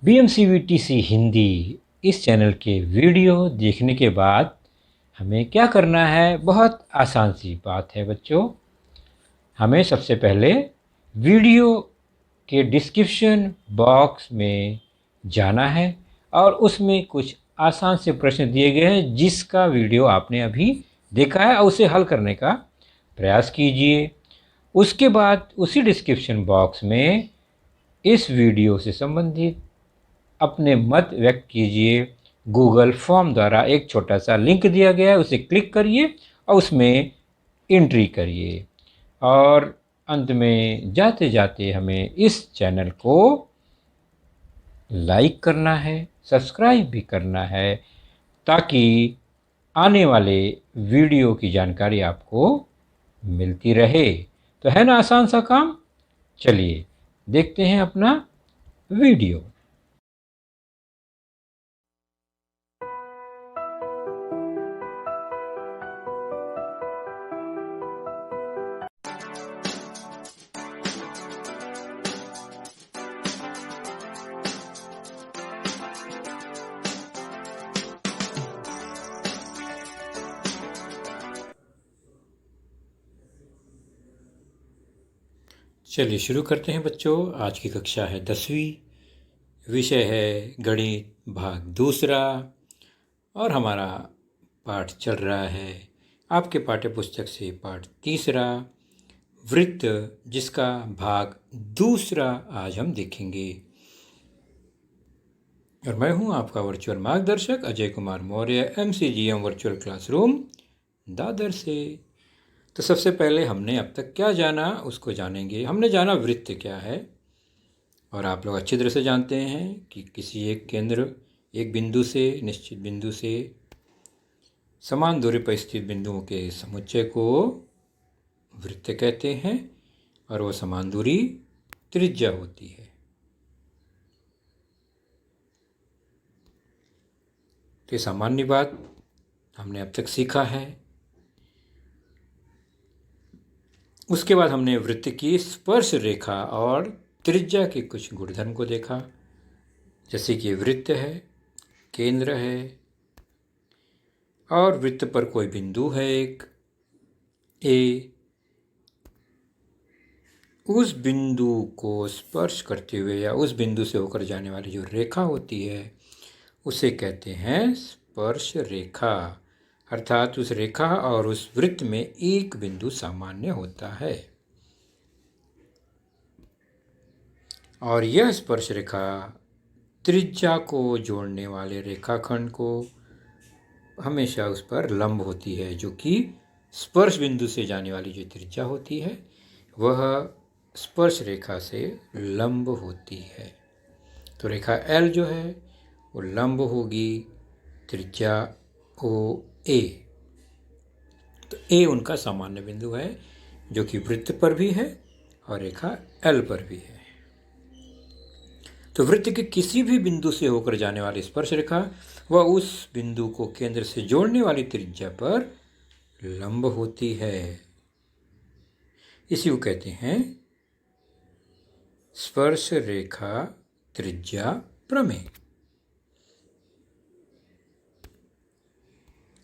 BMCVTC Hindi इस channel के video देखने के बाद हमें क्या करना है? बहुत आसान सी बात है बच्चों। हमें सबसे पहले वीडियो के डिस्क्रिप्शन बॉक्स में जाना है और उसमें कुछ आसान से प्रश्न दिए गए हैं जिसका वीडियो आपने अभी देखा है और उसे हल करने का प्रयास कीजिए। उसके बाद उसी डिस्क्रिप्शन बॉक्स में इस वीडियो से संबंधित अपने मत व्यक्त कीजिए। गूगल फॉर्म द्वारा एक छोटा सा लिंक दिया गया है, उसे क्लिक करिए और उसमें एंट्री करिए। और अंत में जाते जाते हमें इस चैनल को लाइक करना है, सब्सक्राइब भी करना है ताकि आने वाले वीडियो की जानकारी आपको मिलती रहे। तो है ना आसान सा काम? चलिए देखते हैं अपना वीडियो। चलिए शुरू करते हैं बच्चों। आज की कक्षा है 10वीं। विषय है गणित भाग दूसरा और हमारा पाठ चल रहा है आपके पाठ्य पुस्तक से पाठ तीसरा, वृत्त, जिसका भाग दूसरा आज हम देखेंगे। और मैं हूं आपका वर्चुअल मार्गदर्शक Ajay Kumar Maurya, MCGM virtual classroom Dadar से। तो सबसे पहले हमने अब तक क्या जाना उसको जानेंगे। हमने जाना वृत्त क्या है, और आप लोग अच्छी तरह से जानते हैं कि किसी एक केंद्र, एक बिंदु से, निश्चित बिंदु से समान दूरी पर स्थित बिंदुओं के समुच्चय को वृत्त कहते हैं और वो समान दूरी त्रिज्या होती है। तो ये सामान्य बात हमने अब तक सीखा है। उसके बाद हमने वृत्त की स्पर्श रेखा और त्रिज्या के कुछ गुणधर्म को देखा, जैसे कि वृत्त है, केंद्र है और वृत्त पर कोई बिंदु है एक ए। उस बिंदु को स्पर्श करते हुए या उस बिंदु से होकर जाने वाली जो रेखा होती है उसे कहते हैं स्पर्श रेखा। अर्थात उस रेखा और उस वृत्त में एक बिंदु सामान्य होता है और यह स्पर्श रेखा त्रिज्या को जोड़ने वाले रेखाखंड को हमेशा उस पर लंब होती है, जो कि स्पर्श बिंदु से जाने वाली जो त्रिज्या होती है वह स्पर्श रेखा से लंब होती है। तो रेखा L जो है वो लंब होगी त्रिज्या OA। तो A उनका सामान्य बिंदु है जो कि वृत्त पर भी है और रेखा L पर भी है। तो वृत्त के किसी भी बिंदु से होकर जाने वाली स्पर्श रेखा वह उस बिंदु को केंद्र से जोड़ने वाली त्रिज्या पर लंब होती है। इसी को कहते हैं स्पर्श रेखा त्रिज्या प्रमेय।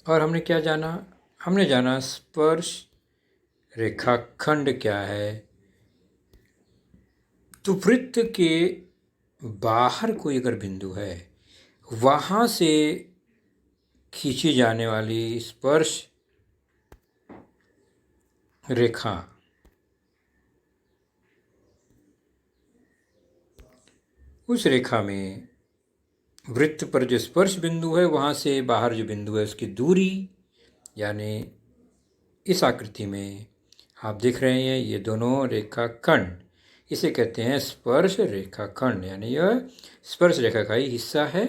और हमने क्या जाना? हमने जाना स्पर्श रेखाखंड क्या है। तो वृत्त के बाहर कोई अगर बिंदु है, वहां से खींची जाने वाली स्पर्श रेखा उस रेखा में वृत्त पर जो स्पर्श बिंदु है वहां से बाहर जो बिंदु है उसकी दूरी, यानी इस आकृति में आप देख रहे हैं ये दोनों रेखाखंड, इसे कहते हैं स्पर्श रेखाखंड, यानी यह स्पर्श रेखा का ही हिस्सा है।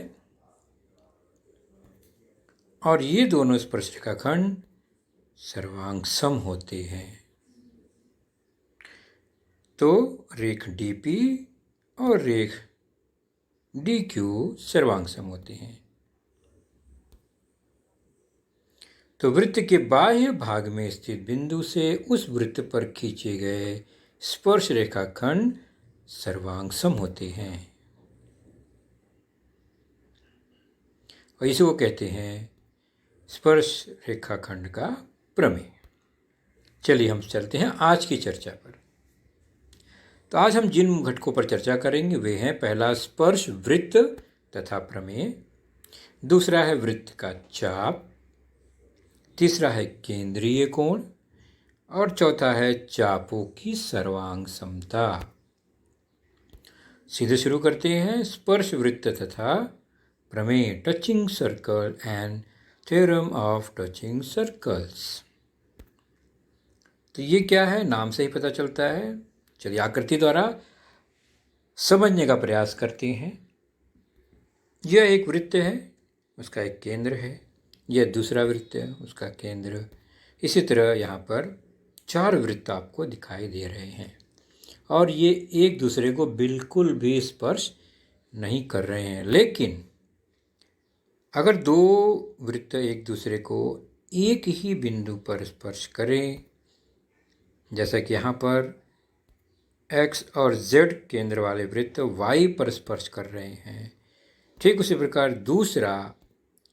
और ये दोनों स्पर्श रेखाखंड सर्वांगसम होते हैं। तो रेख DP और रेख DQ सर्वांगसम होते हैं। तो वृत्त के बाह्य भाग में स्थित बिंदु से उस वृत्त पर खींचे गए स्पर्श रेखाखंड सर्वांगसम होते हैं। और इसी को कहते हैं स्पर्श रेखाखंड का प्रमेय। चलिए हम चलते हैं आज की चर्चा पर। तो आज हम जिन घटकों पर चर्चा करेंगे वे हैं, पहला स्पर्श वृत्त तथा प्रमेय, दूसरा है वृत्त का चाप, तीसरा है केंद्रीय कोण और चौथा है चापों की सर्वांग समता। सीधे शुरू करते हैं। स्पर्श वृत्त तथा प्रमेय, touching circle and theorem of touching circles. तो ये क्या है, नाम से ही पता चलता है। चलिए आकृति द्वारा समझने का प्रयास करते हैं। यह एक वृत्त है, उसका एक केंद्र है। यह दूसरा वृत्त है, उसका केंद्र। इसी तरह यहाँ पर 4 वृत्त आपको दिखाई दे रहे हैं और ये एक दूसरे को बिल्कुल भी स्पर्श नहीं कर रहे हैं। लेकिन अगर 2 वृत्त एक दूसरे को एक ही बिंदु पर स्पर्श करें, जैसा कि यहाँ पर x और z केंद्र वाले वृत्त y पर स्पर्श कर रहे हैं, ठीक उसी प्रकार दूसरा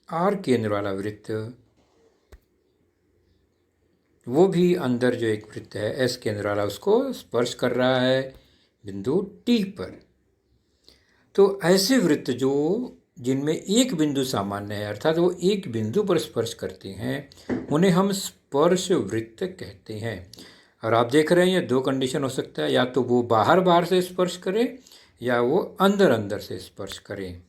r केंद्र वाला वृत्त, वो भी अंदर जो एक वृत्त है s केंद्र वाला, उसको स्पर्श कर रहा है बिंदु t पर। तो ऐसे वृत्त जो जिनमें एक बिंदु सामान्य है, अर्थात वो एक बिंदु पर स्पर्श करते हैं, उन्हें हम स्पर्श वृत्त कहते हैं। और आप देख रहे हैं ये 2 कंडीशन हो सकता है, या तो वो बाहर बाहर से स्पर्श करे या वो अंदर अंदर से स्पर्श करें।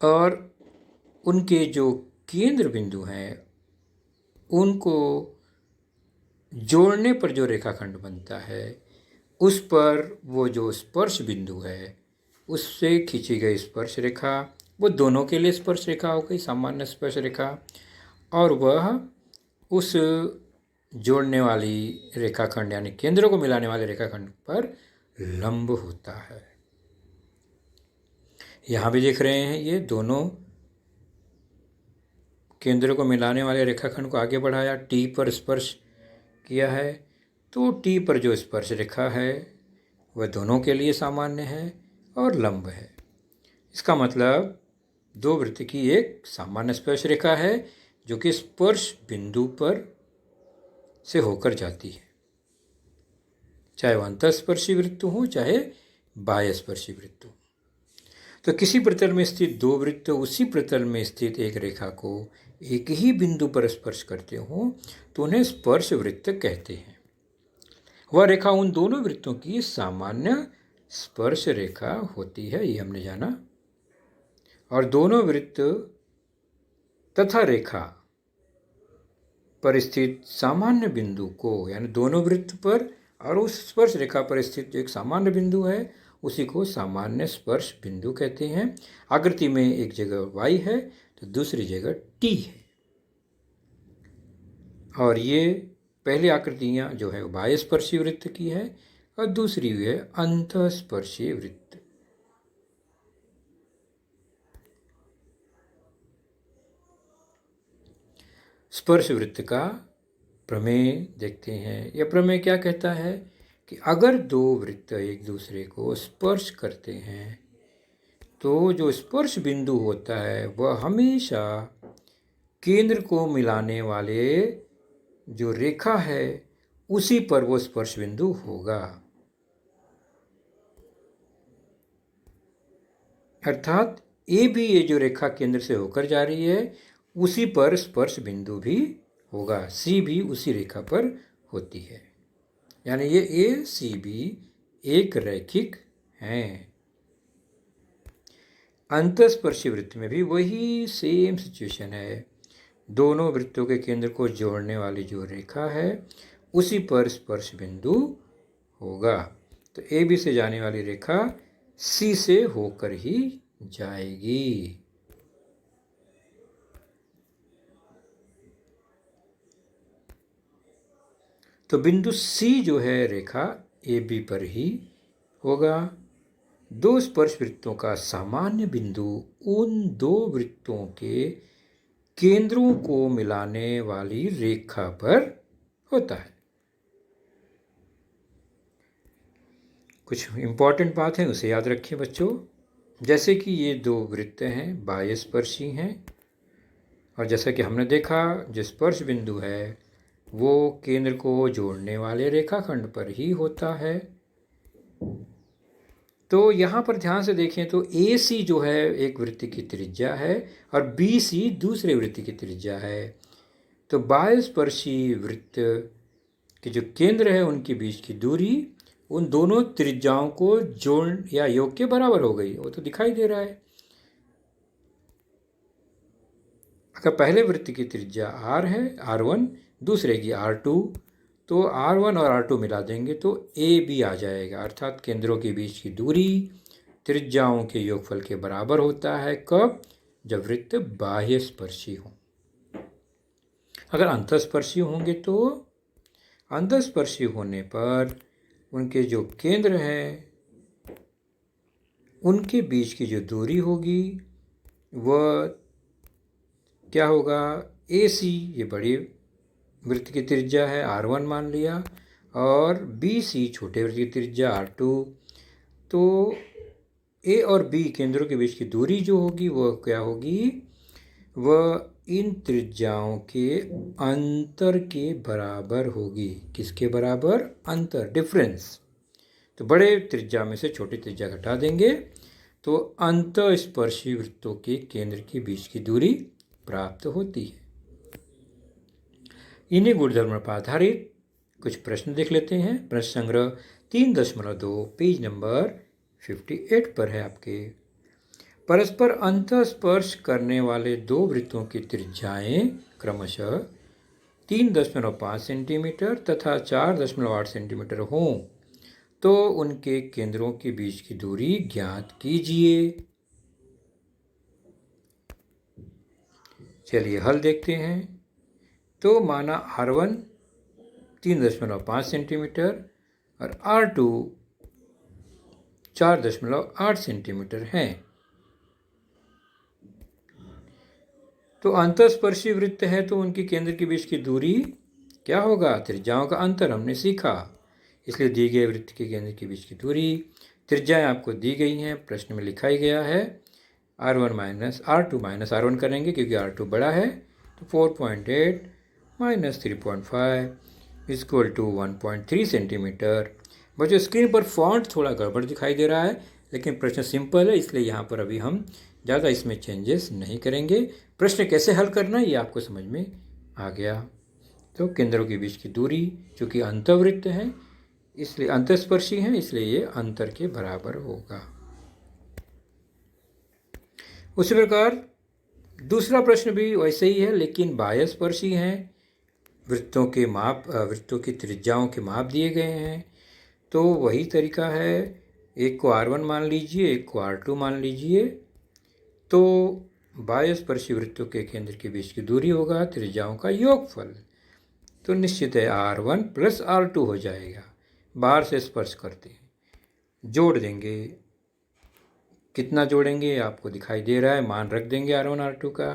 और उनके जो केंद्र बिंदु हैं उनको जोड़ने पर जो रेखाखंड बनता है, उस पर वो जो स्पर्श बिंदु है उससे खींची गई स्पर्श रेखा, वो दोनों के लिए स्पर्श रेखा हो गई, सामान्य स्पर्श रेखा, और वह उस जोड़ने वाली रेखाखंड यानी केंद्रों को मिलाने वाले रेखाखंड पर लंब होता है। यहाँ भी देख रहे हैं ये दोनों केंद्रों को मिलाने वाले रेखाखंड को आगे बढ़ाया, टी पर स्पर्श किया है, तो टी पर जो स्पर्श रेखा है वह दोनों के लिए सामान्य है और लंब है। इसका मतलब 2 वृत्त की एक सामान्य स्पर्श रेखा है जो कि स्पर्श बिंदु पर से होकर जाती है, चाहे वह अंतःस्पर्शी वृत्त हो चाहे बाह्य स्पर्शी वृत्त हो। तो किसी प्रतल में स्थित 2 वृत्त उसी प्रतल में स्थित एक रेखा को एक ही बिंदु पर स्पर्श करते हो तो उन्हें स्पर्श वृत्त कहते हैं। वह रेखा उन दोनों वृत्तों की सामान्य स्पर्श रेखा होती है, ये हमने जाना। और दोनों वृत्त तथा रेखा पर स्थित सामान्य बिंदु को, यानी दोनों वृत्त पर और उस स्पर्श रेखा पर स्थित जो एक सामान्य बिंदु है उसी को सामान्य स्पर्श बिंदु कहते हैं। आकृति में एक जगह y है तो दूसरी जगह t है। और ये पहली आकृतियाँ जो है बाह्य स्पर्शी वृत्त की है और दूसरी है अंतःस्पर्शी वृत्त। स्पर्श वृत्त का प्रमेय देखते हैं। यह प्रमेय क्या कहता है कि अगर 2 वृत्त एक दूसरे को स्पर्श करते हैं तो जो स्पर्श बिंदु होता है वह हमेशा केंद्र को मिलाने वाले जो रेखा है उसी पर वो स्पर्श बिंदु होगा। अर्थात ए भी ये जो रेखा केंद्र से होकर जा रही है उसी पर स्पर्श बिंदु भी होगा, सी भी उसी रेखा पर होती है, यानी ये ए सी बी एक रैखिक हैं। अंतःस्पर्शी वृत्त में भी वही सेम सिचुएशन है, दोनों वृत्तों के केंद्र को जोड़ने वाली जो रेखा है उसी पर स्पर्श बिंदु होगा। तो ए बी से जाने वाली रेखा सी से होकर ही जाएगी। तो बिंदु सी जो है रेखा ए बी पर ही होगा। 2 स्पर्श वृत्तों का सामान्य बिंदु उन 2 वृत्तों के केंद्रों को मिलाने वाली रेखा पर होता है। कुछ इंपॉर्टेंट बात है उसे याद रखिए बच्चों। जैसे कि ये दो वृत्त हैं, बाह्य स्पर्शी हैं, और जैसा कि हमने देखा जो स्पर्श बिंदु है वो केंद्र को जोड़ने वाले रेखाखंड पर ही होता है। तो यहाँ पर ध्यान से देखें तो AC जो है एक वृत्त की त्रिज्या है और BC दूसरे वृत्त की त्रिज्या है। तो बाह्य स्पर्शी वृत्त के जो केंद्र है उनके बीच की दूरी उन दोनों त्रिज्याओं को जोड़ या योग के बराबर हो गई, वो तो दिखाई दे रहा है। अगर पहले वृत्त की त्रिज्या R है, R1, दूसरे की R2, तो R1 और R2 मिला देंगे तो AB आ जाएगा, अर्थात केंद्रों के बीच की दूरी त्रिज्याओं के योगफल के बराबर होता है। कब? जब वृत्त बाह्य स्पर्शी हो। अगर अंतस्पर्शी होंगे तो अंतस्पर्शी होने पर उनके जो केंद्र हैं उनके बीच की जो दूरी होगी वह क्या होगा? AC ये बड़ी वृत्त की त्रिज्या है, R1 मान लिया, और BC छोटे वृत्त की त्रिज्या R2। तो A और B केंद्रों के बीच की दूरी जो होगी वह क्या होगी? वह इन त्रिज्याओं के अंतर के बराबर होगी। किसके बराबर? अंतर, डिफरेंस। तो बड़े त्रिज्या में से छोटी त्रिज्या घटा देंगे तो अंतस्पर्शी वृत्तों के केंद्र के बीच की दूरी प्राप्त होती है। इन्हीं गुणधर्मों पर आधारित कुछ प्रश्न देख लेते हैं। प्रश्न संग्रह 3.2 पेज नंबर 58 पर है आपके। परस्पर अंतस्पर्श करने वाले दो वृत्तों की त्रिज्याएं क्रमशः 3.5 सेंटीमीटर तथा 4.8 सेंटीमीटर हों तो उनके केंद्रों के बीच की दूरी ज्ञात कीजिए। चलिए हल देखते हैं। तो माना R1 3.5 सेंटीमीटर और R2 4.8 सेंटीमीटर हैं। तो अंतस्पर्शी वृत्त है तो उनके केंद्र के बीच की दूरी क्या होगा? त्रिज्याओं का अंतर हमने सीखा, इसलिए दी गए वृत्त के केंद्र के बीच की दूरी, त्रिज्याएं आपको दी गई हैं, प्रश्न में लिखा ही गया है। R1 minus R2 minus R1 करेंगे क्योंकि R2 बड़ा है, तो 4.8 माइनस 3.5 इक्वल टू 1.3 सेंटीमीटर। बच्चों स्क्रीन पर फॉन्ट थोड़ा गड़बड़ दिखाई दे रहा है, लेकिन प्रश्न सिंपल है इसलिए यहाँ पर अभी हम ज़्यादा इसमें चेंजेस नहीं करेंगे। प्रश्न कैसे हल करना है ये आपको समझ में आ गया। तो केंद्रों के बीच की दूरी चूँकि अंतर्वृत्त है इसलिए अंतस्पर्शी हैं, इसलिए ये अंतर के बराबर होगा। उसी प्रकार दूसरा प्रश्न भी वैसे ही है लेकिन बाह्य स्पर्शी हैं। वृत्तों की त्रिज्याओं के माप दिए गए हैं, तो वही तरीका है। एक को R1 मान लीजिए, एक को R2 मान लीजिए। तो बाह्य स्पर्शी वृत्तों के केंद्र के बीच की दूरी होगा त्रिज्याओं का योगफल। तो निश्चित है R1 प्लस R2 हो जाएगा। बाहर से स्पर्श करते हैं, जोड़ देंगे। कितना जोड़ेंगे आपको दिखाई दे रहा है, मान रख देंगे R1 R2 का,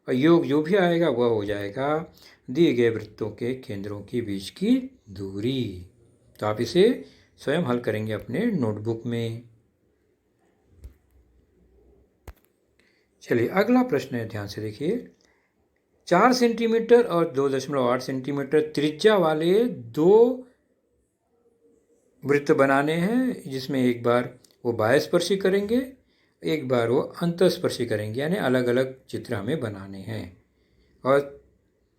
और योग जो भी आएगा वह हो जाएगा दिए गए वृत्तों के केंद्रों के बीच की दूरी। तो आप इसे स्वयं हल करेंगे अपने नोटबुक में। चलिए अगला प्रश्न है, ध्यान से देखिए। 4 सेंटीमीटर और 2.8 सेंटीमीटर त्रिज्या वाले दो वृत्त बनाने हैं, जिसमें एक बार वो बाह्य स्पर्शी करेंगे, एक बार वो अंतस्पर्शी करेंगे, यानी अलग अलग चित्र हमें बनाने हैं, और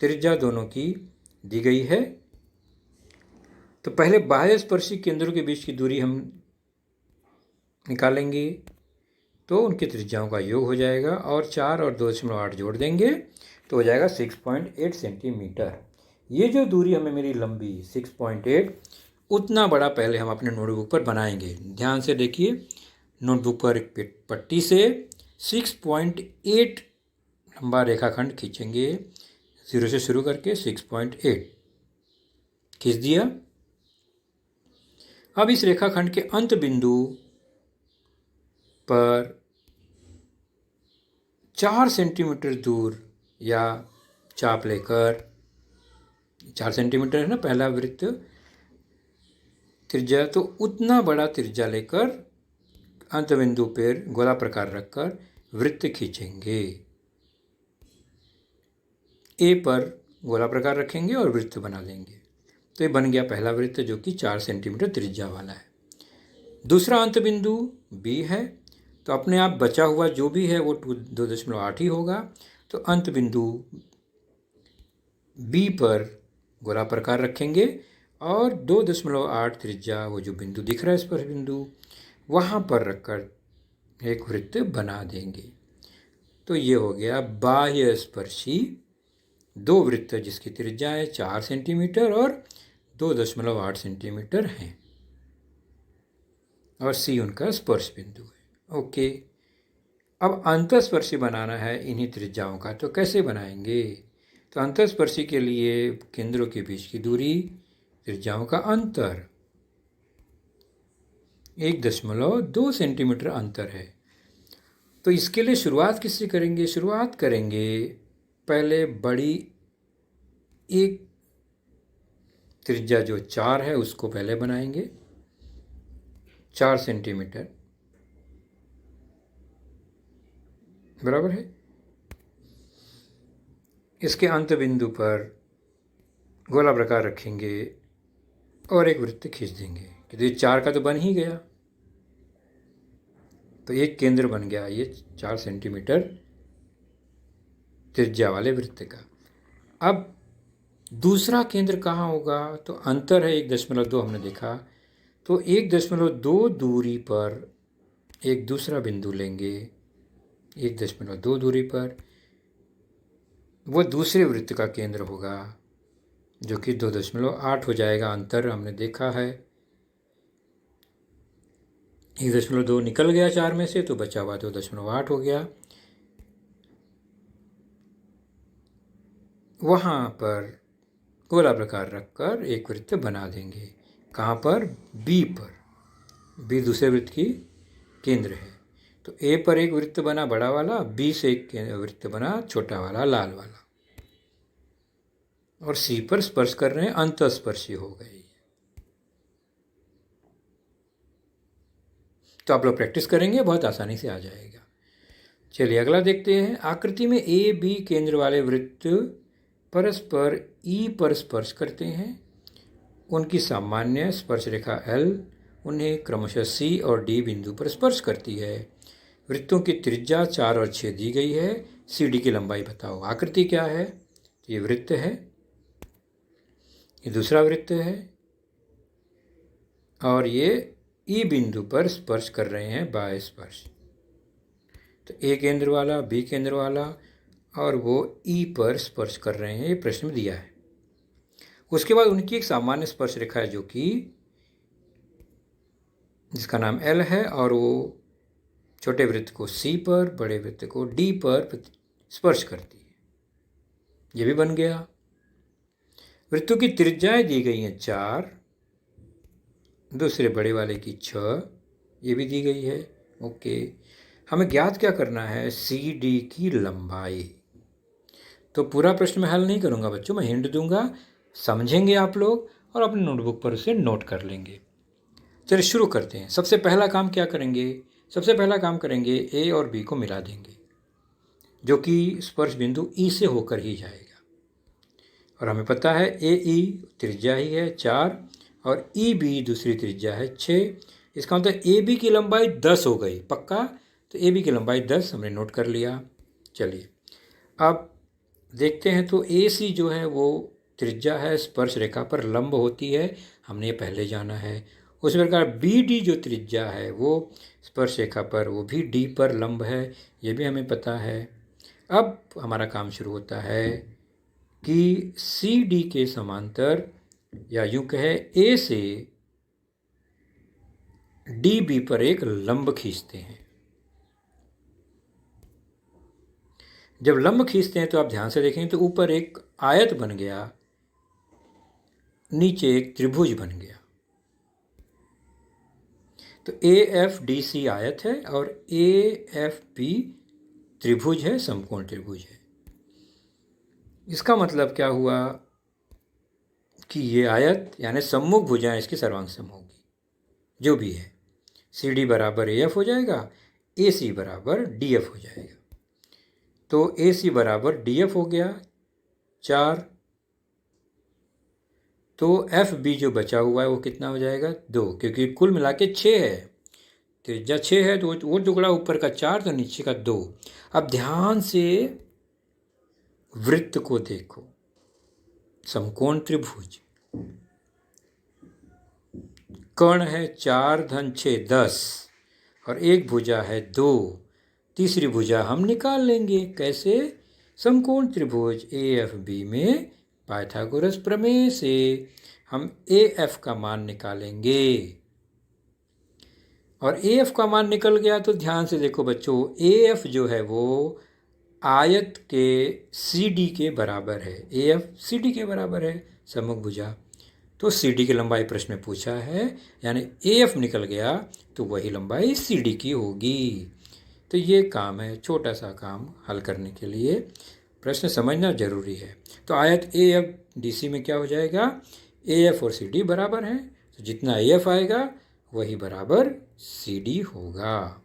त्रिज्या दोनों की दी गई है। तो पहले बाह्य स्पर्शी केंद्रों के बीच की दूरी हम निकालेंगे, तो उनकी त्रिज्याओं का योग हो जाएगा, और 4 और 2.8 जोड़ देंगे तो हो जाएगा 6.8 सेंटीमीटर। ये जो दूरी हमें मेरी लंबी 6.8, उतना बड़ा पहले हम अपने नोटबुक पर बनाएंगे। ध्यान से देखिए, नोटबुक पर एक पट्टी से 6.8 लंबा रेखाखंड खींचेंगे, 0 से शुरू करके 6.8 खींच दिया। अब इस रेखाखंड के अंत बिंदु पर 4 सेंटीमीटर दूर या चाप लेकर, 4 सेंटीमीटर है ना पहला वृत्त त्रिज्या, तो उतना बड़ा त्रिज्या लेकर अंत बिंदु पर गोला प्रकार रखकर वृत्त खींचेंगे। ए पर गोला प्रकार रखेंगे और वृत्त बना देंगे। तो ये बन गया पहला वृत्त जो कि 4 सेंटीमीटर त्रिज्या वाला है। दूसरा अंत बिंदु बी है, तो अपने आप बचा हुआ जो भी है वो 2.8 ही होगा। तो अंत बिंदु बी पर गोला प्रकार रखेंगे और 2.8 त्रिज्या वो जो बिंदु दिख रहा है स्पर्श बिंदु वहाँ पर रखकर एक वृत्त बना देंगे। तो ये हो गया बाह्य स्पर्शी दो वृत्त जिसकी त्रिज्या है 4 सेंटीमीटर और 2.8 सेंटीमीटर है और सी उनका स्पर्श बिंदु है। ओके, अब अंतःस्पर्शी बनाना है इन्हीं त्रिज्याओं का, तो कैसे बनाएंगे? तो अंतःस्पर्शी के लिए केंद्रों के बीच की दूरी, त्रिज्याओं का अंतर 1.2 सेंटीमीटर अंतर है। तो इसके लिए शुरुआत किससे करेंगे? शुरुआत करेंगे पहले बड़ी एक त्रिज्या जो 4 है उसको पहले बनाएंगे, 4 सेंटीमीटर बराबर है। इसके अंत बिंदु पर गोला प्रकार रखेंगे और एक वृत्त खींच देंगे कि तो ये 4 का तो बन ही गया, तो एक केंद्र बन गया ये 4 सेंटीमीटर त्रिज्या वाले वृत्त का। अब दूसरा केंद्र कहाँ होगा? तो अंतर है 1.2 हमने देखा, तो 1.2 दूरी पर एक दूसरा बिंदु लेंगे, 1.2 दूरी पर वो दूसरे वृत्त का केंद्र होगा जो कि 2.8 हो जाएगा। अंतर हमने देखा है, 1.2 निकल गया 4 में से तो बचा हुआ 2.8 हो गया। वहाँ पर गोला प्रकार रखकर एक वृत्त बना देंगे। कहाँ पर? बी पर। बी दूसरे वृत्त की केंद्र है, तो ए पर एक वृत्त बना बड़ा वाला, बी से एक वृत्त बना छोटा वाला लाल वाला, और सी पर स्पर्श कर रहे हैं, अंतःस्पर्शी हो गई। तो आप लोग प्रैक्टिस करेंगे, बहुत आसानी से आ जाएगा। चलिए अगला देखते हैं। आकृति में ए बी केंद्र वाले वृत्त परस्पर ई पर स्पर्श करते हैं। उनकी सामान्य स्पर्श रेखा एल उन्हें क्रमशः सी और डी बिंदु पर स्पर्श करती है। वृत्तों की त्रिज्या 4 और 6 दी गई है। सी डी की लंबाई बताओ। आकृति क्या है? तो ये वृत्त है, ये दूसरा वृत्त है और ये ई बिंदु पर स्पर्श कर रहे हैं बाह्य स्पर्श। तो ए केंद्र वाला, बी केंद्र वाला और वो ई पर स्पर्श कर रहे हैं, ये प्रश्न में दिया है। उसके बाद उनकी एक सामान्य स्पर्श रेखा है जो कि जिसका नाम एल है और वो छोटे वृत्त को सी पर, बड़े वृत्त को डी पर स्पर्श करती है। ये भी बन गया। वृत्तों की त्रिज्याएं दी गई हैं 4, दूसरे बड़े वाले की 6, ये भी दी गई है। ओके, हमें ज्ञात क्या करना है? सी डी की लंबाई। तो पूरा प्रश्न मैं हल नहीं करूँगा बच्चों, मैं हिंट दूंगा, समझेंगे आप लोग और अपने नोटबुक पर उसे नोट कर लेंगे। चलिए शुरू करते हैं। सबसे पहला काम क्या करेंगे? सबसे पहला काम करेंगे ए और बी को मिला देंगे जो कि स्पर्श बिंदु ई से होकर ही जाएगा। और हमें पता है ए ई त्रिज्या ही है 4 और ई बी दूसरी त्रिज्या है 6। इसका मतलब ए बी की लंबाई 10 हो गई, पक्का? तो ए बी की लंबाई 10 हमने नोट कर लिया। चलिए अब देखते हैं। तो ए सी जो है वो त्रिज्या है, स्पर्श रेखा पर लंब होती है, हमने ये पहले जाना है। उसी प्रकार बी डी जो त्रिज्या है वो स्पर्श रेखा पर, वो भी डी पर लंब है, ये भी हमें पता है। अब हमारा काम शुरू होता है कि सी डी के समांतर या यूं कहे ए से डी बी पर एक लंब खींचते हैं। जब लंब खींचते हैं तो आप ध्यान से देखें तो ऊपर एक आयत बन गया, नीचे एक त्रिभुज बन गया। तो ए एफ डी सी आयत है और ए एफ बी त्रिभुज है, समकोण त्रिभुज है। इसका मतलब क्या हुआ कि ये आयत यानी सम्मुख भुजाएं इसकी सर्वांग सम होगी, जो भी है। सी डी बराबर ए एफ हो जाएगा, ए सी बराबर डी एफ हो जाएगा। तो ए सी बराबर डी एफ हो गया 4, तो एफ बी जो बचा हुआ है वो कितना हो जाएगा 2, क्योंकि कुल मिला के 6 है। तो जब 6 है तो वो टुकड़ा ऊपर का 4 तो नीचे का 2। अब ध्यान से वृत्त को देखो, समकोण त्रिभुज, कर्ण है 4 धन 6 10 और एक भुजा है 2, तीसरी भुजा हम निकाल लेंगे। कैसे? समकोण त्रिभुज ए एफ बी में पाइथागोरस प्रमेय से हम ए एफ का मान निकालेंगे। और ए एफ का मान निकल गया तो ध्यान से देखो बच्चों, ए एफ जो है वो आयत के सी डी के बराबर है। ए एफ सी डी के बराबर है, सम्मुख भुजा। तो सी डी की लंबाई प्रश्न में पूछा है, यानी ए एफ निकल गया तो वही लंबाई सी डी की होगी। तो ये काम है, छोटा सा काम हल करने के लिए प्रश्न समझना जरूरी है। तो आयत ए एफ डी सी में क्या हो जाएगा, ए एफ और सी डी बराबर हैं, तो जितना ए एफ आएगा वही बराबर सी डी होगा।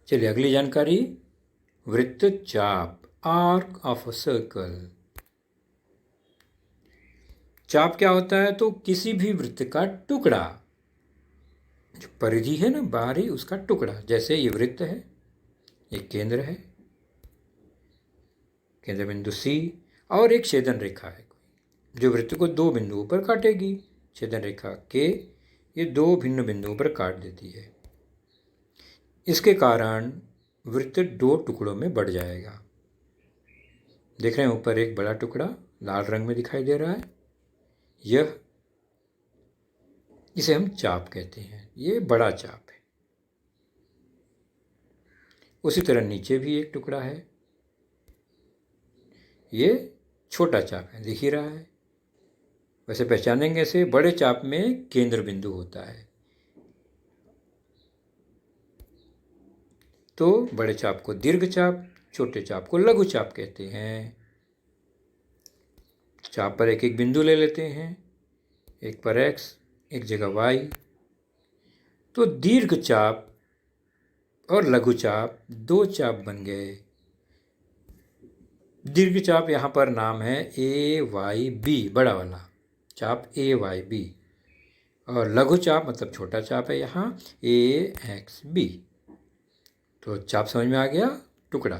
चलिए अगली जानकारी, वृत्त चाप, आर्क ऑफ अ सर्कल। चाप क्या होता है? तो किसी भी वृत्त का टुकड़ा, जो परिधि है ना बाहरी, उसका टुकड़ा। जैसे ये वृत्त है, एक केंद्र है, केंद्र बिंदु सी, और एक छेदन रेखा है जो वृत्त को 2 बिंदुओं पर काटेगी। छेदन रेखा के ये 2 भिन्न बिंदुओं पर काट देती है। इसके कारण वृत्त 2 टुकड़ों में बढ़ जाएगा। देख रहे हैं ऊपर एक बड़ा टुकड़ा लाल रंग में दिखाई दे रहा है, यह इसे हम चाप कहते हैं, ये बड़ा चाप है। उसी तरह नीचे भी एक टुकड़ा है, ये छोटा चाप है, दिख ही रहा है। वैसे पहचानेंगे से बड़े चाप में केंद्र बिंदु होता है, तो बड़े चाप को दीर्घ चाप, छोटे चाप को लघु चाप कहते हैं। चाप पर एक एक बिंदु ले लेते हैं, एक पर x, एक जगह y। तो दीर्घ चाप और लघु चाप 2 चाप बन गए। दीर्घ चाप यहाँ पर नाम है ए वाई बी, बड़ा वाला चाप ए वाई बी, और लघु चाप मतलब छोटा चाप है यहाँ ए एक्स बी। तो चाप समझ में आ गया, टुकड़ा।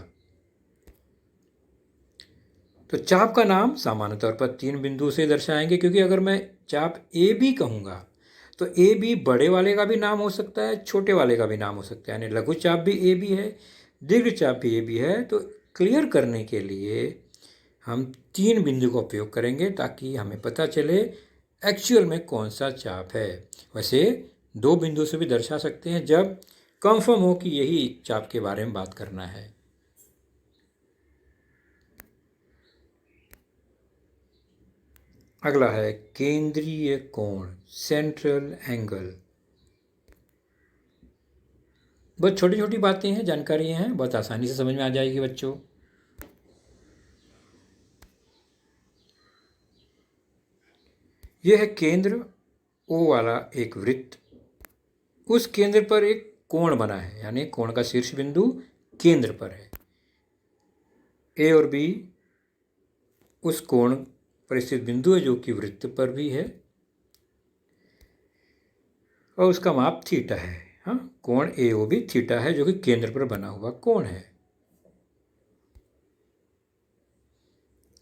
तो चाप का नाम सामान्य तौर पर 3 बिंदु से दर्शाएंगे, क्योंकि अगर मैं चाप ए बी कहूँगा तो ए बी बड़े वाले का भी नाम हो सकता है, छोटे वाले का भी नाम हो सकता है, यानी लघु चाप भी ए बी है, दीर्घ चाप भी ए बी है। तो क्लियर करने के लिए हम 3 बिंदु का उपयोग करेंगे ताकि हमें पता चले एक्चुअल में कौन सा चाप है। वैसे 2 बिंदु से भी दर्शा सकते हैं जब कंफर्म हो कि यही चाप के बारे में बात करना है। अगला है केंद्रीय कोण, सेंट्रल एंगल। बहुत छोटी छोटी बातें हैं, जानकारी हैं, बहुत आसानी से समझ में आ जाएगी बच्चों। यह है केंद्र ओ वाला एक वृत्त, उस केंद्र पर एक कोण बना है, यानी कोण का शीर्ष बिंदु केंद्र पर है। ए और बी उस कोण पर स्थित बिंदु है जो कि वृत्त पर भी है, और उसका माप थीटा है। हाँ, कोण ए ओ बी थीटा है, जो कि केंद्र पर बना हुआ कोण है।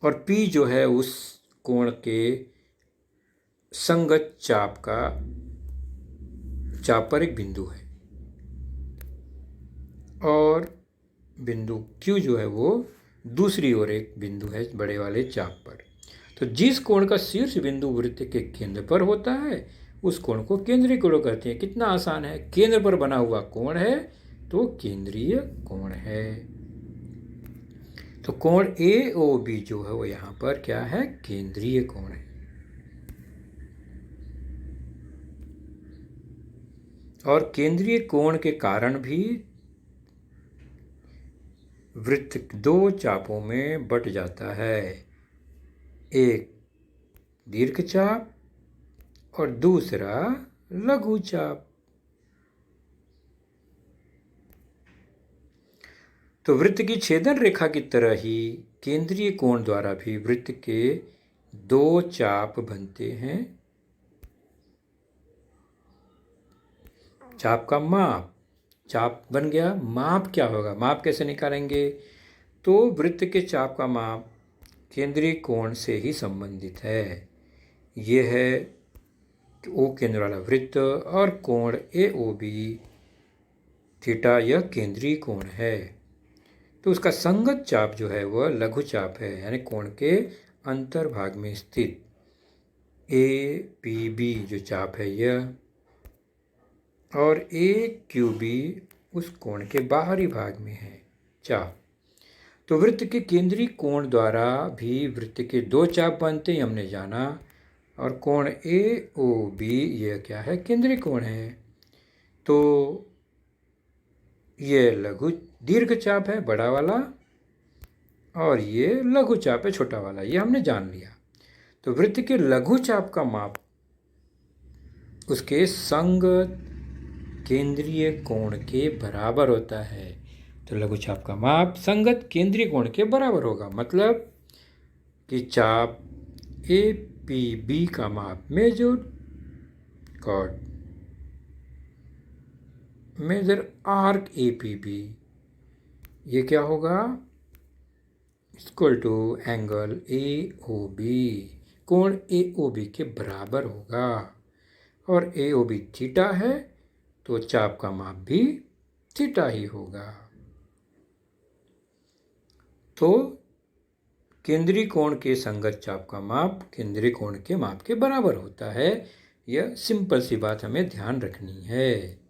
और पी जो है उस कोण के संगत चाप पर एक बिंदु है, और बिंदु Q जो है वो दूसरी ओर एक बिंदु है बड़े वाले चाप पर। तो जिस कोण का शीर्ष बिंदु वृत्त के केंद्र पर होता है उस कोण को केंद्रीय कोण कहते हैं। कितना आसान है, केंद्र पर बना हुआ कोण है तो केंद्रीय कोण है। तो कोण ए ओ बी जो है वो यहाँ पर क्या है, केंद्रीय कोण है। और केंद्रीय कोण के कारण भी वृत्त 2 चापों में बट जाता है, एक दीर्घ चाप और दूसरा लघु चाप। तो वृत्त की छेदन रेखा की तरह ही केंद्रीय कोण द्वारा भी वृत्त के दो चाप बनते हैं। चाप का माप, चाप बन गया, माप क्या होगा, माप कैसे निकालेंगे? तो वृत्त के चाप का माप केंद्रीय कोण से ही संबंधित है। यह है ओ केंद्र वाला वृत्त और कोण AOB थीटा, यह केंद्रीय कोण है। तो उसका संगत चाप जो है वह लघु चाप है, यानी कोण के अंतर्भाग में स्थित APB जो चाप है यह, और AQB उस कोण के बाहरी भाग में है चाप। तो वृत्त के केंद्रीय कोण द्वारा भी वृत्त के दो चाप बनते हैं, हमने जाना। और कोण AOB यह क्या है, केंद्रीय कोण है। तो ये लघु दीर्घ चाप है बड़ा वाला, और ये लघु चाप है छोटा वाला, ये हमने जान लिया। तो वृत्त के लघु चाप का माप उसके संगत केंद्रीय कोण के बराबर होता है। तो लघु चाप का माप संगत केंद्रीय कोण के बराबर होगा, मतलब कि चाप APB का माप मेजर आर्क APB ये क्या होगा, इक्वल टू एंगल AOB, कोण AOB के बराबर होगा। और AOB थीटा है तो चाप का माप भी थीटा ही होगा। तो केंद्रीय कोण के संगत चाप का माप केंद्रीय कोण के माप के बराबर होता है। यह सिंपल सी बात हमें ध्यान रखनी है।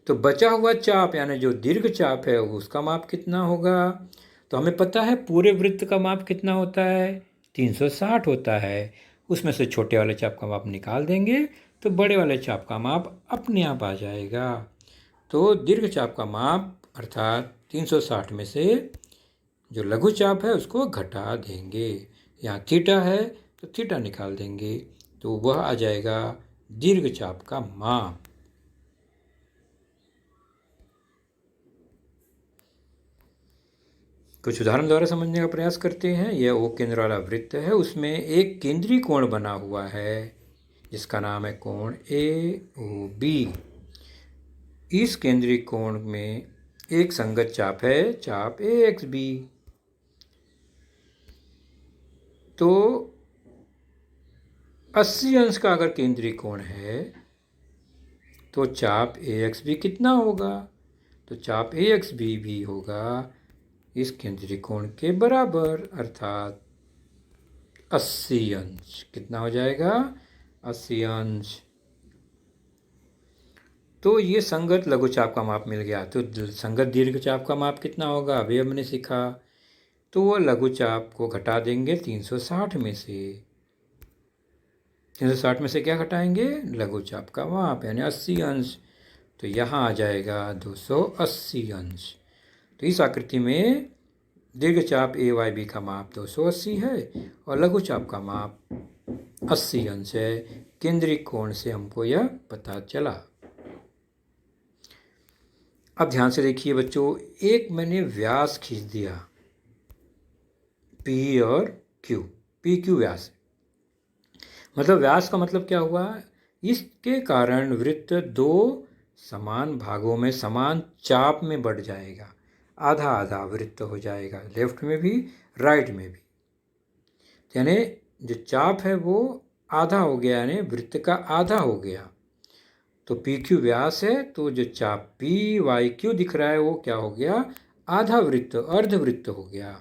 तो बचा हुआ चाप यानी जो दीर्घ चाप है उसका माप कितना होगा? तो हमें पता है पूरे वृत्त का माप कितना होता है, 360 होता है। उसमें से छोटे वाले चाप का माप निकाल देंगे तो बड़े वाले चाप का माप अपने आप आ जाएगा। तो दीर्घ चाप का माप अर्थात 360 में से जो लघु चाप है उसको घटा देंगे। यहाँ थीटा है तो थीटा निकाल देंगे, तो वह आ जाएगा दीर्घ चाप का माप। कुछ उदाहरण द्वारा समझने का प्रयास करते हैं। यह ओ केंद्र वाला वृत्त है, उसमें एक केंद्रीय कोण बना हुआ है जिसका नाम है कोण AOB। इस केंद्रीय कोण में एक संगत चाप है, चाप AXB। तो 80 अंश का अगर केंद्रीय कोण है तो चाप AXB कितना होगा? तो चाप AXB भी होगा इस केंद्रीय कोण के बराबर, अर्थात 80 अंश। कितना हो जाएगा? 80 अंश। तो ये संगत लघु चाप का माप मिल गया। तो संगत दीर्घ चाप का माप कितना होगा अभी हमने सीखा। तो वह लघु चाप को घटा देंगे 360 में से। 360 में से क्या घटाएंगे? लघु चाप का माप यानी 80 अंश। तो यहाँ आ जाएगा 280 अंश। तो इस आकृति में दीर्घ चाप AYB का माप 280 है और लघु चाप का माप 80 अंश है। केंद्रीय कोण से हमको यह पता चला। अब ध्यान से देखिए बच्चों, एक मैंने व्यास खींच दिया P और Q, PQ व्यास। मतलब व्यास का मतलब क्या हुआ? इसके कारण वृत्त दो समान भागों में समान चाप में बढ़ जाएगा, आधा आधा वृत्त हो जाएगा, लेफ्ट में भी राइट में भी। यानी जो चाप है वो आधा हो गया, यानी वृत्त का आधा हो गया। तो PQ व्यास है तो जो चाप PYQ दिख रहा है वो क्या हो गया? आधा वृत्त, अर्धवृत्त हो गया।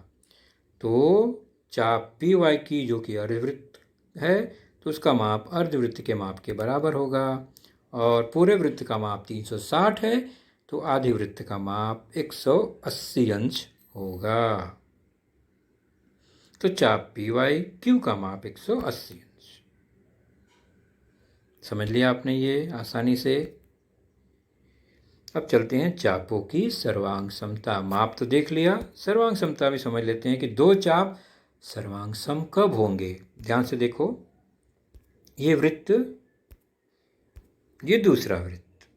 तो चाप PYQ जो कि अर्धवृत्त है तो उसका माप अर्धवृत्त के माप के बराबर होगा। और पूरे वृत्त का माप 360 है तो आधे वृत्त का माप 180 अंश होगा। तो चाप PYQ का माप 180 अंश। समझ लिया आपने ये आसानी से। अब चलते हैं चापों की सर्वांग समता। माप तो देख लिया, सर्वांग समता भी समझ लेते हैं कि दो चाप सर्वांग सम कब होंगे। ध्यान से देखो, ये वृत्त, ये दूसरा वृत्त,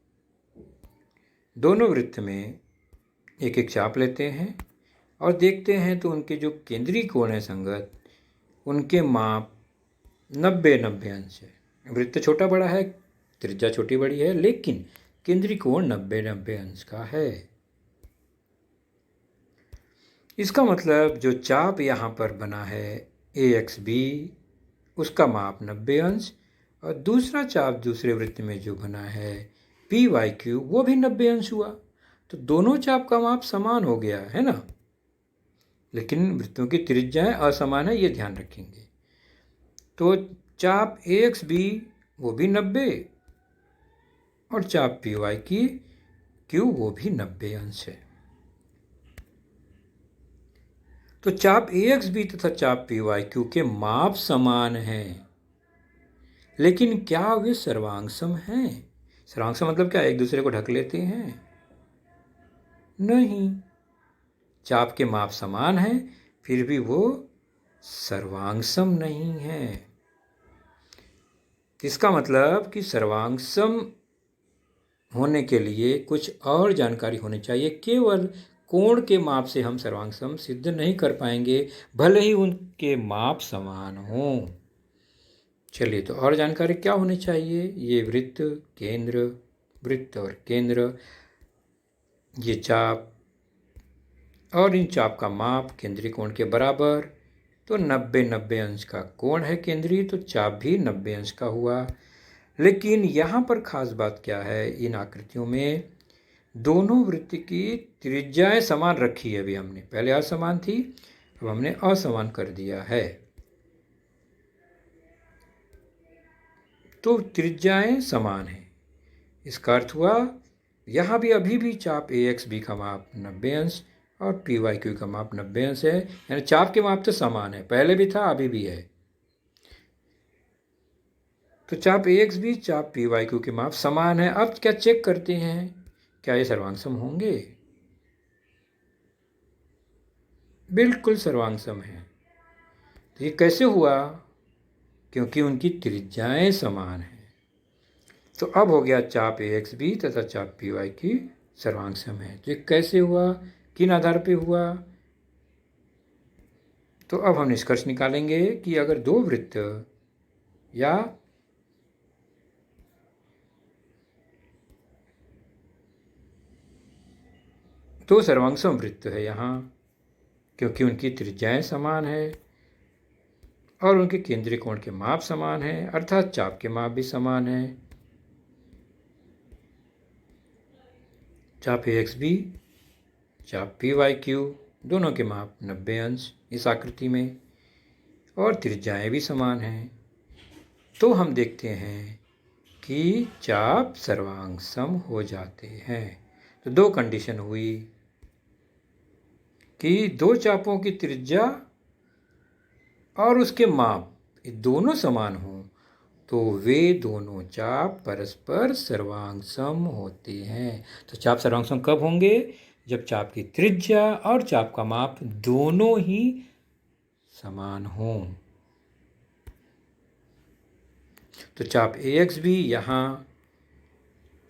दोनों वृत्त में एक एक चाप लेते हैं और देखते हैं तो उनके जो केंद्रीय कोण है संगत, उनके माप 90-90 अंश है। वृत्त छोटा बड़ा है, त्रिज्या छोटी बड़ी है, लेकिन केंद्रीय कोण 90-90 अंश का है। इसका मतलब जो चाप यहाँ पर बना है AXB, उसका माप 90 अंश, और दूसरा चाप दूसरे वृत्त में जो बना है PYQ, वो भी 90 अंश हुआ। तो दोनों चाप का माप समान हो गया है ना, लेकिन वृत्तों की त्रिज्याएं असमान है, ये ध्यान रखेंगे। तो चाप AXB वो भी 90 और चाप PYQ वो भी 90 अंश है। तो चाप AXB तथा चाप PYQ के माप समान हैं, लेकिन क्या वे सर्वांगसम हैं? सर्वांगसम मतलब क्या, एक दूसरे को ढक लेते हैं? नहीं, चाप के माप समान हैं, फिर भी वो सर्वांगसम नहीं है। इसका मतलब कि सर्वांगसम होने के लिए कुछ और जानकारी होनी चाहिए। केवल कोण के माप से हम सर्वांगसम सिद्ध नहीं कर पाएंगे, भले ही उनके माप समान हों। चलिए, तो और जानकारी क्या होनी चाहिए? ये वृत्त, केंद्र, वृत्त और केंद्र, ये चाप और इन चाप का माप केंद्रीय कोण के बराबर। तो 90-90 अंश का कोण है केंद्रीय, तो चाप भी 90 अंश का हुआ। लेकिन यहाँ पर खास बात क्या है, इन आकृतियों में दोनों वृत्त की त्रिज्याएं समान रखी है। अभी हमने पहले असमान थी, अब हमने असमान कर दिया है। तो त्रिज्याएं समान हैं, इसका अर्थ हुआ यहाँ भी अभी भी चाप AXB का माप 90 अंश और PYQ का माप 90 अंश है, यानी चाप के माप तो समान है, पहले भी था अभी भी है। तो चाप AXB चाप PYQ के माप समान है। अब क्या चेक करते हैं, क्या ये सर्वांगसम होंगे? बिल्कुल सर्वांगसम है। तो ये कैसे हुआ? क्योंकि उनकी त्रिज्याएं समान हैं। तो अब हो गया चाप AXB तथा चाप PYQ सर्वांगसम है। तो ये कैसे हुआ, किन आधार पे हुआ? तो अब हम निष्कर्ष निकालेंगे कि अगर दो वृत्त या दो सर्वांगसम वृत्त है यहाँ, क्योंकि उनकी त्रिज्याएं समान है और उनके केंद्रीय कोण के माप समान है, अर्थात चाप के माप भी समान है। चाप AXB चाप PYQ दोनों के माप 90 अंश इस आकृति में, और त्रिज्याएं भी समान हैं। तो हम देखते हैं कि चाप सर्वांगसम हो जाते हैं। तो दो कंडीशन हुई कि दो चापों की त्रिज्या और उसके माप ये दोनों समान हों, तो वे दोनों चाप परस्पर सर्वांगसम होते हैं। तो चाप सर्वांगसम कब होंगे? जब चाप की त्रिज्या और चाप का माप दोनों ही समान हों। तो चाप AXB यहाँ,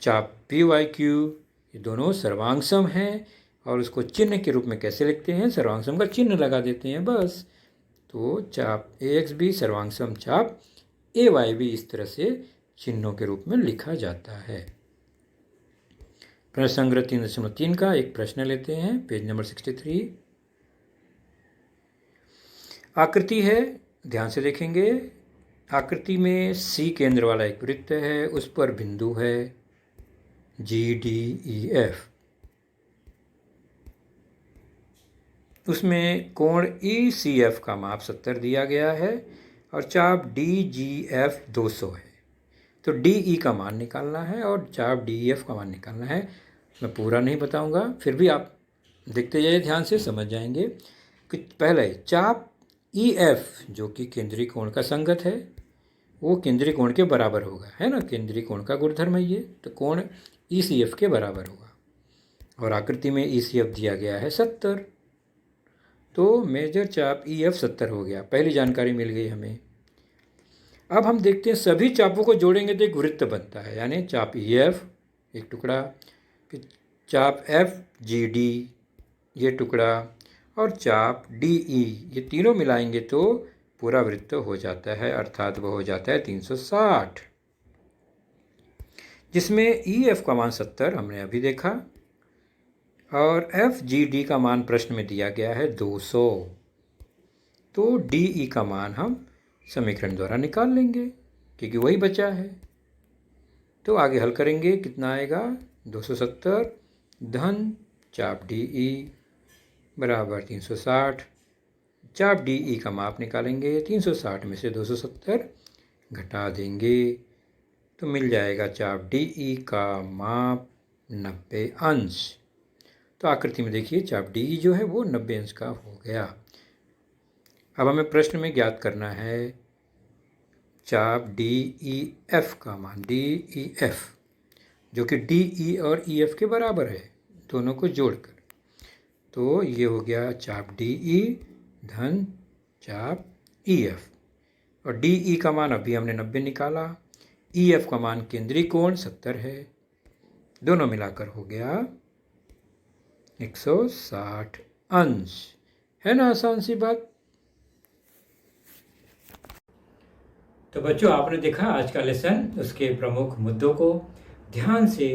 चाप PYQ ये दोनों सर्वांगसम हैं, और उसको चिन्ह के रूप में कैसे लिखते हैं? सर्वांगसम का चिन्ह लगा देते हैं बस। तो चाप AXB सर्वांगसम चाप AYB इस तरह से चिन्हों के रूप में लिखा जाता है। प्रश्न संग्रह 3.3 का एक प्रश्न लेते हैं, पेज नंबर 63। आकृति है, ध्यान से देखेंगे। आकृति में C केंद्र वाला एक वृत्त है, उस पर बिंदु है GDEF। उसमें कोण ECF का माप 70 दिया गया है और चाप DGF 200 है। तो DE का मान निकालना है और चाप DEF का मान निकालना है। मैं पूरा नहीं बताऊंगा, फिर भी आप देखते जाइए, ध्यान से समझ जाएंगे कि पहले चाप EF जो कि केंद्रीय कोण का संगत है, वो केंद्रीय कोण के बराबर होगा, है ना, केंद्रीय कोण का गुणधर्म है ये। तो कोण ECF के बराबर होगा, और आकृति में ECF दिया गया है 70। तो मेजर चाप EF 70 हो गया, पहली जानकारी मिल गई हमें। अब हम देखते हैं सभी चापों को जोड़ेंगे तो एक वृत्त बनता है, यानी चाप EF एक टुकड़ा, फिर चाप FGD ये टुकड़ा और चाप डी ई, ये तीनों मिलाएंगे तो पूरा वृत्त हो जाता है, अर्थात वह हो जाता है 360, जिसमें ई एफ का मान 70 हमने अभी देखा और एफ जी डी का मान प्रश्न में दिया गया है 200। तो डी ई का मान हम समीकरण द्वारा निकाल लेंगे क्योंकि वही बचा है। तो आगे हल करेंगे, कितना आएगा 270 धन चाप डी ई बराबर 360। चाप डी ई का माप निकालेंगे, 360 में से 270 घटा देंगे तो मिल जाएगा चाप डी ई का माप 90 अंश। तो आकृति में देखिए चाप डी ई जो है वो 90 अंश का हो गया। अब हमें प्रश्न में ज्ञात करना है चाप डी ई एफ का मान, डी ई एफ जो कि डी ई और ई एफ के बराबर है, दोनों को जोड़कर। तो ये हो गया चाप डी ई धन चाप ई एफ, और डी ई का मान अभी हमने 90 निकाला, ई एफ का मान केंद्रीय कोण 70 है, दोनों मिलाकर हो गया 160 अंश। है ना आसान सी बात। तो बच्चों आपने देखा आज का लेसन, उसके प्रमुख मुद्दों को ध्यान से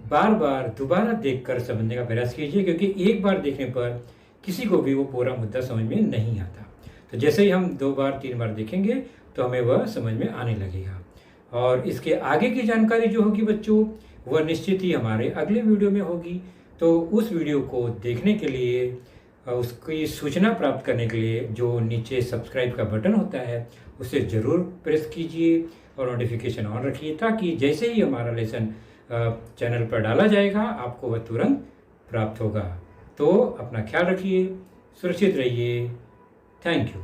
बार बार दोबारा देखकर समझने का प्रयास कीजिए, क्योंकि एक बार देखने पर किसी को भी वो पूरा मुद्दा समझ में नहीं आता। तो जैसे ही हम 2 बार 3 बार देखेंगे तो हमें वह समझ में आने लगेगा। और इसके आगे की जानकारी जो होगी बच्चों, वह निश्चित ही हमारे अगले वीडियो में होगी। तो उस वीडियो को देखने के लिए, उसकी सूचना प्राप्त करने के लिए जो नीचे सब्सक्राइब का बटन होता है उसे ज़रूर प्रेस कीजिए और नोटिफिकेशन ऑन रखिए, ताकि जैसे ही हमारा लेसन चैनल पर डाला जाएगा आपको वह तुरंत प्राप्त होगा। तो अपना ख्याल रखिए, सुरक्षित रहिए। Thank you.